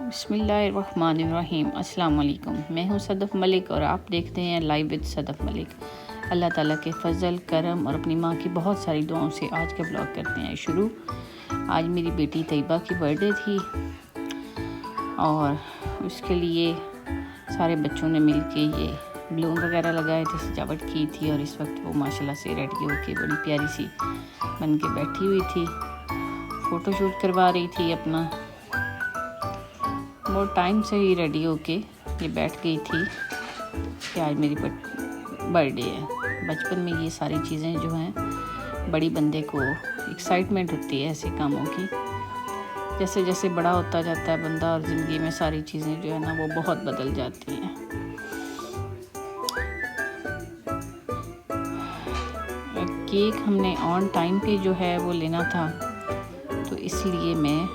बिस्मिल्लाहिर्रहमानिर्रहीम। अस्सलाम वालेकुम। मैं हूं सदफ़ मलिक और आप देखते हैं लाइव विद सदफ़ मलिक। अल्लाह ताला के फ़ज़ल करम और अपनी माँ की बहुत सारी दुआओं से आज का ब्लॉग करते हैं शुरू। आज मेरी बेटी तैयबा की बर्थडे थी और उसके लिए सारे बच्चों ने मिल के ये बलून वगैरह लगाए थे, सजावट की थी और इस वक्त वो माशाल्लाह से रेडी होके बड़ी प्यारी सी बन के बैठी हुई थी, फ़ोटोशूट करवा रही थी अपना। बहुत टाइम से ही रेडी होके ये बैठ गई थी कि आज मेरी बर्थडे है। बचपन में ये सारी चीज़ें जो हैं बड़ी बंदे को एक्साइटमेंट होती है ऐसे कामों की। जैसे जैसे बड़ा होता जाता है बंदा और ज़िंदगी में सारी चीज़ें जो है ना वो बहुत बदल जाती हैं। केक हमने ऑन टाइम पे जो है वो लेना था, तो इसलिए मैं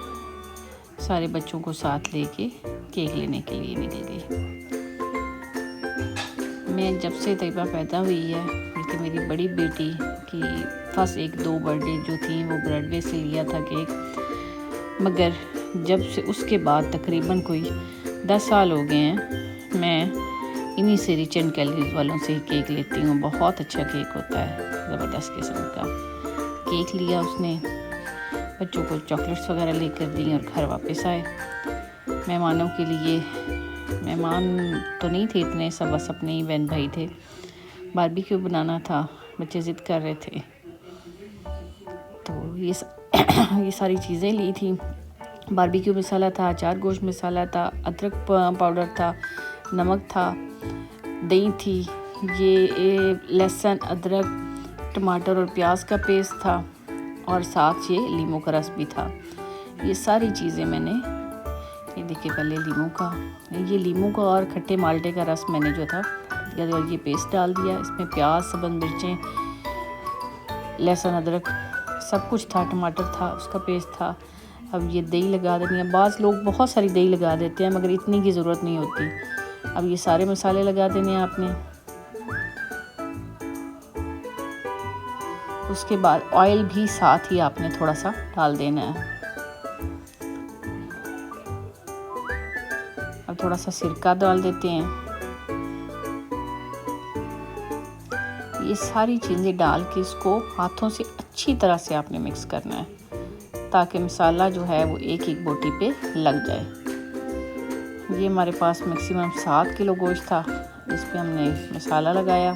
सारे बच्चों को साथ लेके केक लेने के लिए निकल गई। मैं जब से तैयबा पैदा हुई है, बल्कि मेरी बड़ी बेटी की फर्स्ट 1-2 बर्थडे जो थी वो ब्रॉडवे से लिया था केक, मगर जब से उसके बाद तकरीबन कोई 10 साल हो गए हैं मैं इन्हीं से रिच एंड कैलोरीज वालों से ही केक लेती हूँ। बहुत अच्छा केक होता है, ज़बरदस्त किस्म का केक लिया उसने। बच्चों को चॉकलेट्स वगैरह लेकर दी और घर वापस आए। मेहमानों के लिए, मेहमान तो नहीं थे इतने, सब बस अपने ही बहन भाई थे। बारबेक्यू बनाना था, बच्चे ज़िद कर रहे थे, तो ये सारी चीज़ें ली थी। बारबेक्यू मसाला था, अचार गोश्त मसाला था, अदरक पाउडर था, नमक था, दही थी, ये लहसुन अदरक टमाटर और प्याज का पेस्ट था और साथ ये लीमू का रस भी था। ये सारी चीज़ें मैंने, ये देखिए पहले लीमू का और खट्टे माल्टे का रस मैंने जो था ये पेस्ट डाल दिया। इसमें प्याज, सब्ज़ मिर्चें, लहसुन अदरक सब कुछ था, टमाटर था, उसका पेस्ट था। अब ये दही लगा देनी है। बाज़ लोग बहुत सारी दही लगा देते हैं मगर इतनी की ज़रूरत नहीं होती। अब ये सारे मसाले लगा देने हैं आपने। उसके बाद ऑयल भी साथ ही आपने थोड़ा सा डाल देना है। अब थोड़ा सा सिरका डाल देते हैं। ये सारी चीज़ें डाल के इसको हाथों से अच्छी तरह से आपने मिक्स करना है ताकि मसाला जो है वो एक एक बोटी पे लग जाए। ये हमारे पास मैक्सिमम 7 किलो गोश्त था, इस पे हमने मसाला लगाया।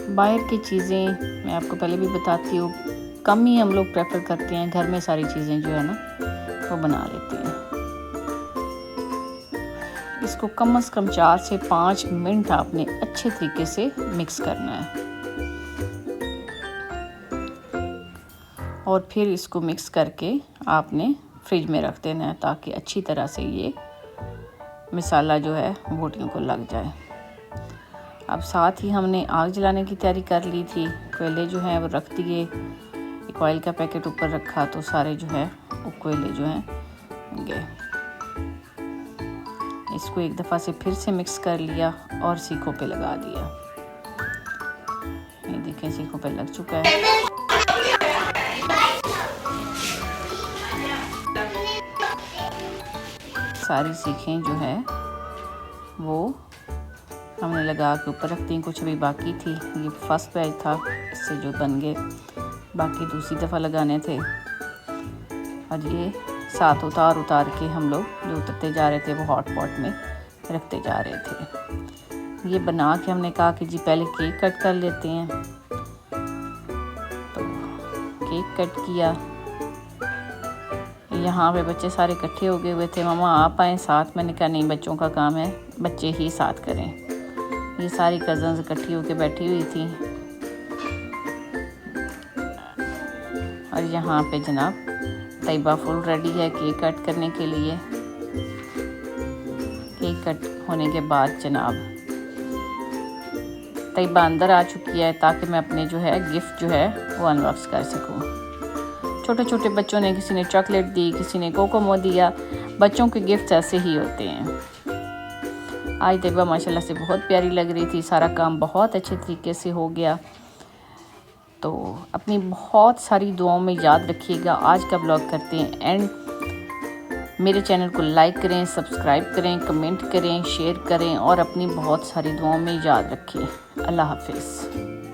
बाहर की चीज़ें मैं आपको पहले भी बताती हूँ, कम ही हम लोग प्रेफर करते हैं। घर में सारी चीज़ें जो है ना वो बना लेते हैं। इसको कम से कम 4 से 5 मिनट आपने अच्छे तरीके से मिक्स करना है और फिर इसको मिक्स करके आपने फ्रिज में रख देना है ताकि अच्छी तरह से ये मसाला जो है बोटियों को लग जाए। अब साथ ही हमने आग जलाने की तैयारी कर ली थी। कोयले जो हैं वो रख दिए, एक ऑयल का पैकेट ऊपर रखा तो सारे जो है वो कोयले जो हैं गए। इसको एक दफ़ा से फिर से मिक्स कर लिया और सीखों पे लगा दिया। ये देखें सीखों पे लग चुका है। सारी सीखें जो है वो हमने लगा के ऊपर रख दी। कुछ भी बाकी थी, ये फर्स्ट बैच था, इससे जो बन गए, बाकी दूसरी दफ़ा लगाने थे। और ये साथ उतार के हम लोग जो उतरते जा रहे थे वो हॉट पॉट में रखते जा रहे थे। ये बना के हमने कहा कि जी पहले केक कट कर लेते हैं, तो केक कट किया। यहाँ पे बच्चे सारे इकट्ठे हो गए हुए थे, मामा आप आएँ साथ। मैंने कहा नहीं, बच्चों का काम है, बच्चे ही साथ करें। ये सारी कज़न्स इकट्ठी होकर बैठी हुई थी और यहाँ पे जनाब तैयबा फुल रेडी है केक कट करने के लिए। केक कट होने के बाद जनाब तैयबा अंदर आ चुकी है ताकि मैं अपने जो है गिफ्ट जो है वो अनबॉक्स कर सकूँ। छोटे छोटे बच्चों ने, किसी ने चॉकलेट दी, किसी ने कोकोमो दिया। बच्चों के गिफ्ट ऐसे ही होते हैं। आज तैयबा माशाल्लाह से बहुत प्यारी लग रही थी। सारा काम बहुत अच्छे तरीके से हो गया। तो अपनी बहुत सारी दुआओं में याद रखिएगा। आज का ब्लॉग करते हैं एंड। मेरे चैनल को लाइक करें, सब्सक्राइब करें, कमेंट करें, शेयर करें और अपनी बहुत सारी दुआओं में याद रखें। अल्लाह हाफिज़।